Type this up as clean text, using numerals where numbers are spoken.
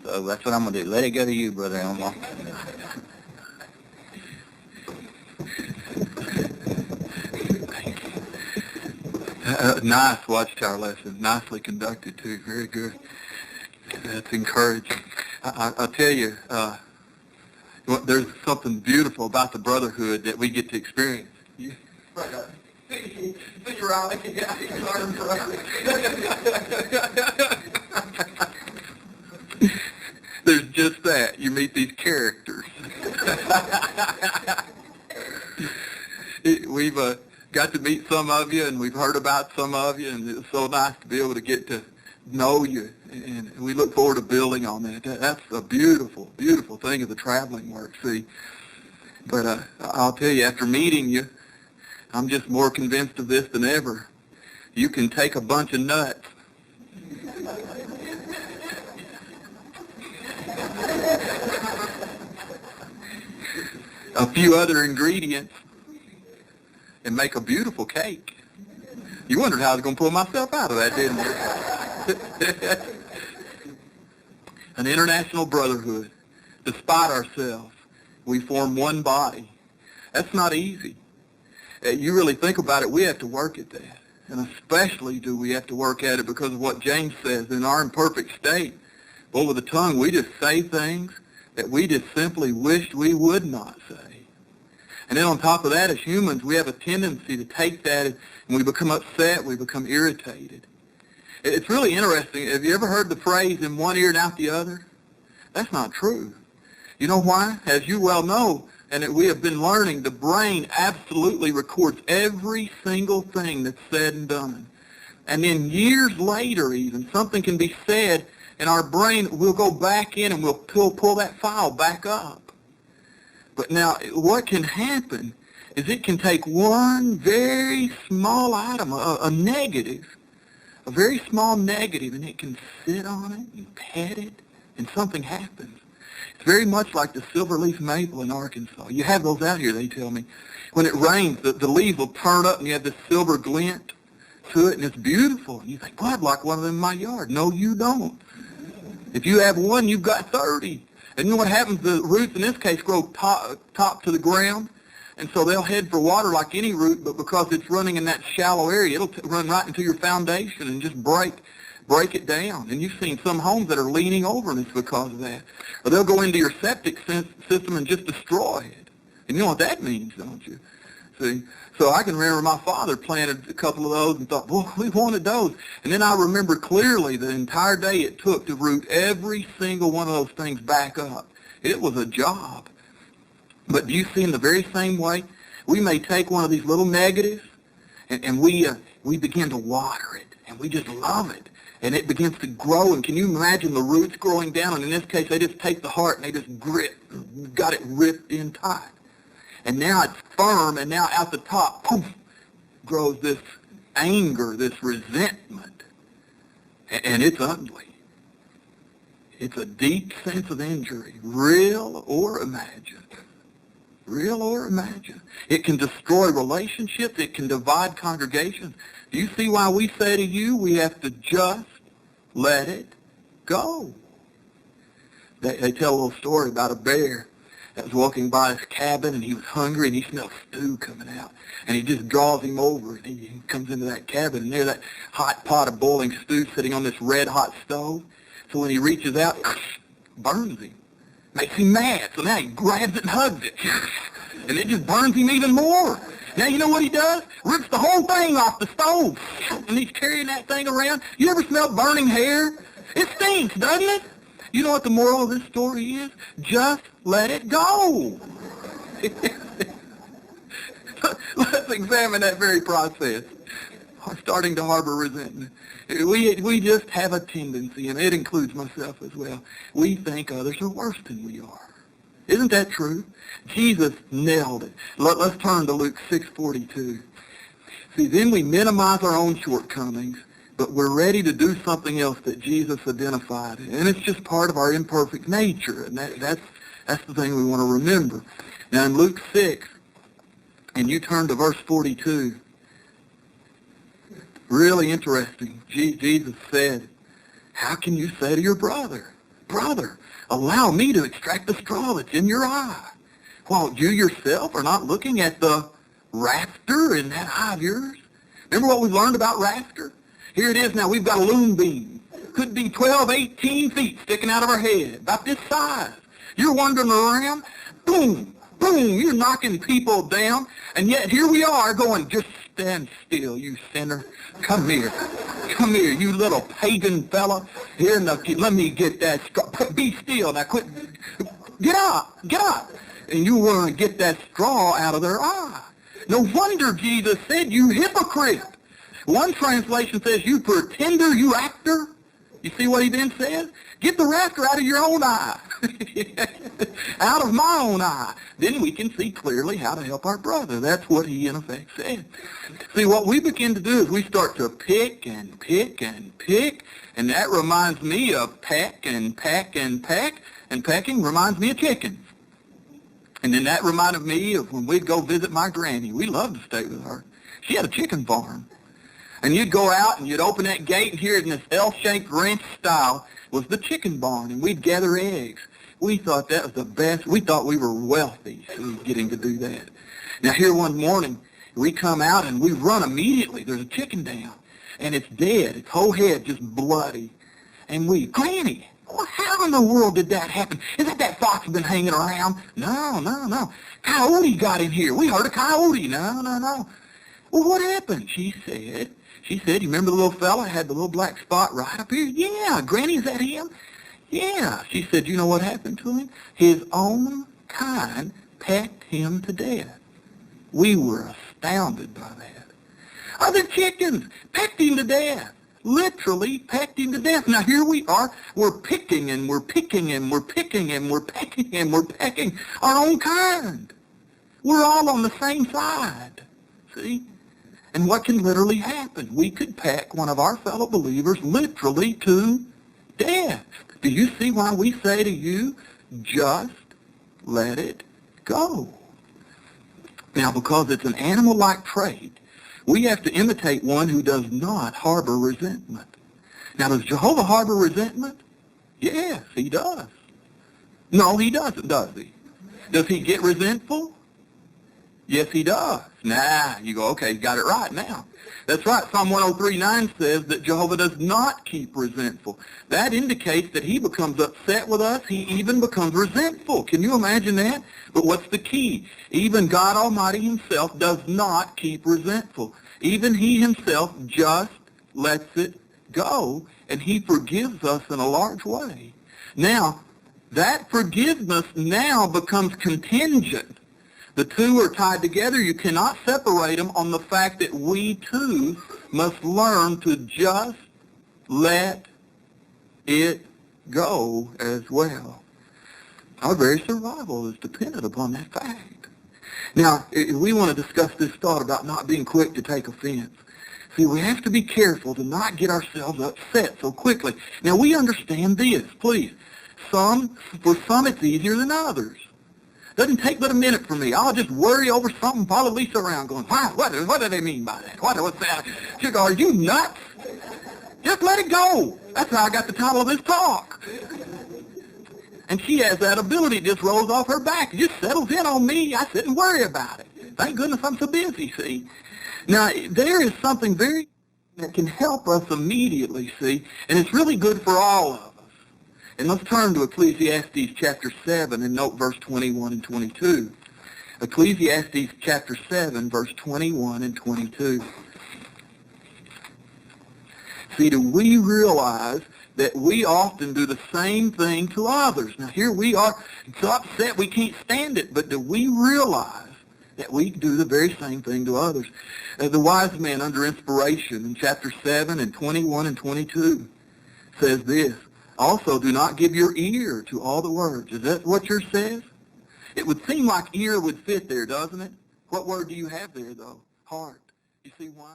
So that's what I'm going to do. Let it go to you, Brother Elmo. Nice Watchtower lesson. Nicely conducted, too. Very good. That's encouraging. I'll tell you, there's something beautiful about the brotherhood that we get to experience. Yeah. See your eye. There's just that. You meet these characters. We've got to meet some of you, and we've heard about some of you, and it's so nice to be able to get to know you, and we look forward to building on that. That's a beautiful, beautiful thing of the traveling work, see. But I'll tell you, after meeting you, I'm just more convinced of this than ever. You can take a bunch of nuts a few other ingredients and make a beautiful cake. You wondered how I was going to pull myself out of that, didn't you? An international brotherhood. Despite ourselves, we form one body. That's not easy. You really think about it, we have to work at that. And especially do we have to work at it because of what James says, in our imperfect state, over the tongue, we just say things that we just simply wished we would not say. And then on top of that, as humans, we have a tendency to take that and we become upset, we become irritated. It's really interesting. Have you ever heard the phrase, in one ear and out the other? That's not true. You know why? As you well know, and we have been learning, the brain absolutely records every single thing that's said and done. And then years later even, something can be said, and our brain will go back in and we'll pull that file back up. But now, what can happen is it can take one very small item, a negative, a very small negative, and it can sit on it and pet it, and something happens. It's very much like the silver-leaf maple in Arkansas. You have those out here, they tell me. When it rains, the leaves will turn up, and you have this silver glint to it, and it's beautiful. And you think, well, I'd like one of them in my yard. No, you don't. If you have one, you've got 30. And you know what happens? The roots, in this case, grow top to the ground, and so they'll head for water like any root, but because it's running in that shallow area, it'll run right into your foundation and just break it down. And you've seen some homes that are leaning over, and it's because of that. Or they'll go into your septic system and just destroy it. And you know what that means, don't you? See? So I can remember my father planted a couple of those and thought, well, we wanted those. And then I remember clearly the entire day it took to root every single one of those things back up. It was a job. But do you see, in the very same way, we may take one of these little negatives and we begin to water it, and we just love it. And it begins to grow, and can you imagine the roots growing down? And in this case, they just take the heart and they just got it ripped in tight. And now it's firm, and now out the top, poof, grows this anger, this resentment. And it's ugly. It's a deep sense of injury, real or imagined. Real or imagined. It can destroy relationships. It can divide congregations. Do you see why we say to you, we have to just let it go? They tell a little story about a bear that was walking by his cabin, and he was hungry, and he smelled stew coming out. And he just draws him over, and he comes into that cabin, and there's that hot pot of boiling stew sitting on this red-hot stove. So when he reaches out, burns him. Makes him mad. So now he grabs it and hugs it. And it just burns him even more. Now you know what he does? Rips the whole thing off the stove. And he's carrying that thing around. You ever smell burning hair? It stinks, doesn't it? You know what the moral of this story is? Just let it go. Let's examine that very process. We're starting to harbor resentment. We just have a tendency, and it includes myself as well. We think others are worse than we are. Isn't that true? Jesus nailed it. Let's turn to Luke 6:42. See, then we minimize our own shortcomings, but we're ready to do something else that Jesus identified. And it's just part of our imperfect nature, and that's the thing we want to remember. Now in Luke 6, and you turn to verse 42, really interesting. Jesus said, how can you say to your brother, brother, allow me to extract the straw that's in your eye, while you yourself are not looking at the rafter in that eye of yours. Remember what we learned about rafter? Here it is now. We've got a loom beam. Could be 12, 18 feet sticking out of our head, about this size. You're wandering around, boom, boom, you're knocking people down, and yet here we are going, just stand still, you sinner. Come here, you little pagan fella. Here, let me get that straw. Be still, now quit. Get up. And you want to get that straw out of their eye. No wonder Jesus said, you hypocrite. One translation says, you pretender, you actor. You see what he then says? Get the rafter out of your own eye. Out of my own eye. Then we can see clearly how to help our brother. That's what he in effect said. See, what we begin to do is we start to pick and pick and pick, and that reminds me of peck and peck and peck, and pecking reminds me of chickens. And then that reminded me of when we'd go visit my granny. We loved to stay with her. She had a chicken farm. And you'd go out and you'd open that gate, and here in this L-shaped ranch style was the chicken barn, and we'd gather eggs. We thought that was the best. We thought we were wealthy getting to do that. Now here one morning, we come out and we run immediately. There's a chicken down, and it's dead. Its whole head just bloody. And Granny, how in the world did that happen? Is that fox been hanging around? No. Coyote got in here. We heard a coyote. No. Well, what happened? She said, you remember the little fella had the little black spot right up here? Yeah, Granny, is that him? Yeah. She said, you know what happened to him? His own kind pecked him to death. We were astounded by that. Other chickens pecked him to death. Literally pecked him to death. Now here we are, we're picking and we're picking and we're picking and we're pecking and we're pecking our own kind. We're all on the same side. See? And what can literally happen? We could peck one of our fellow believers literally to death. Do you see why we say to you, just let it go? Now, because it's an animal-like trait, we have to imitate one who does not harbor resentment. Now, does Jehovah harbor resentment? Yes, he does. No, he doesn't, does he? Does he get resentful? Yes, he does. Nah, you go, okay, you got it right now. That's right. Psalm 103:9 says that Jehovah does not keep resentful. That indicates that he becomes upset with us. He even becomes resentful. Can you imagine that? But what's the key? Even God Almighty himself does not keep resentful. Even he himself just lets it go, and he forgives us in a large way. Now, that forgiveness now becomes contingent. The two are tied together. You cannot separate them on the fact that we too must learn to just let it go as well. Our very survival is dependent upon that fact. Now, if we want to discuss this thought about not being quick to take offense. See, we have to be careful to not get ourselves upset so quickly. Now, we understand this, please. For some it's easier than others. Doesn't take but a minute for me. I'll just worry over something, follow Lisa around going, what do they mean by that? What's that? She'll go, are you nuts? Just let it go. That's how I got the title of this talk. And she has that ability. It just rolls off her back. It just settles in on me. I sit and worry about it. Thank goodness I'm so busy, see. Now, there is something very that can help us immediately, see, and it's really good for all of us. And let's turn to Ecclesiastes chapter 7 and note verse 21 and 22. Ecclesiastes chapter 7, verse 21 and 22. See, do we realize that we often do the same thing to others? Now, here we are so upset we can't stand it, but do we realize that we do the very same thing to others? The wise man under inspiration in chapter 7 and 21 and 22 says this, also, do not give your ear to all the words. Is that what yours says? It would seem like ear would fit there, doesn't it? What word do you have there, though? Heart. You see why?